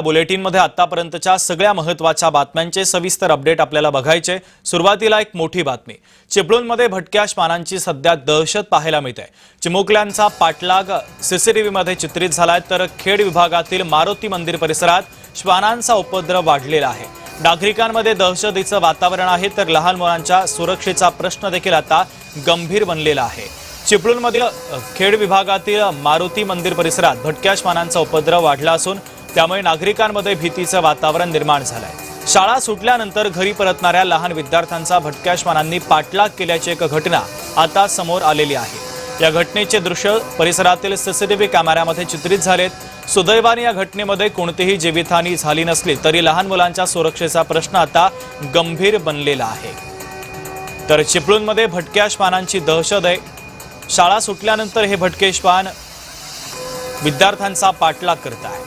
बुलेटिनमध्ये आतापर्यंतच्या सगळ्या महत्त्वाच्या बातम्यांचे सविस्तर अपडेट आपल्याला बघायचे। सुरुवातीला एक मोठी बातमी। चिपळूणमध्ये भटक्या श्वानांची सध्या दहशत पाहायला मिळते। चिमुकल्यांचा पाठलाग सीसीटीव्हीमध्ये चित्रित झालाय, तर खेड विभागातील मारुती मंदिर परिसरात श्वानांचा उपद्रव वाढलेला आहे। नागरिकांमध्ये दहशतीचं वातावरण आहे, तर लहान मुलांच्या सुरक्षेचा प्रश्न देखील आता गंभीर बनलेला आहे। चिपळूणमधील खेड विभागातील मारुती मंदिर परिसरात भटक्या श्वानांचा उपद्रव वाढला असून त्यामुळे नागरिकांमध्ये भीतीचं वातावरण निर्माण झालंय। शाळा सुटल्यानंतर घरी परतणाऱ्या लहान विद्यार्थ्यांचा भटक्या श्वानांनी पाठलाग केल्याची एक घटना आता समोर आलेली आहे। या घटनेचे दृश्य परिसरातील सीसीटीव्ही कॅमेऱ्यामध्ये चित्रित झालेत। सुदैवाने या घटनेमध्ये कोणतीही जीवितहानी झाली नसली तरी लहान मुलांच्या सुरक्षेचा प्रश्न आता गंभीर बनलेला आहे। तर चिपळूणमध्ये भटक्या श्वानांची दहशत आहे। शाळा सुटल्यानंतर हे भटके श्वान विद्यार्थ्यांचा पाठलाग करत आहेत।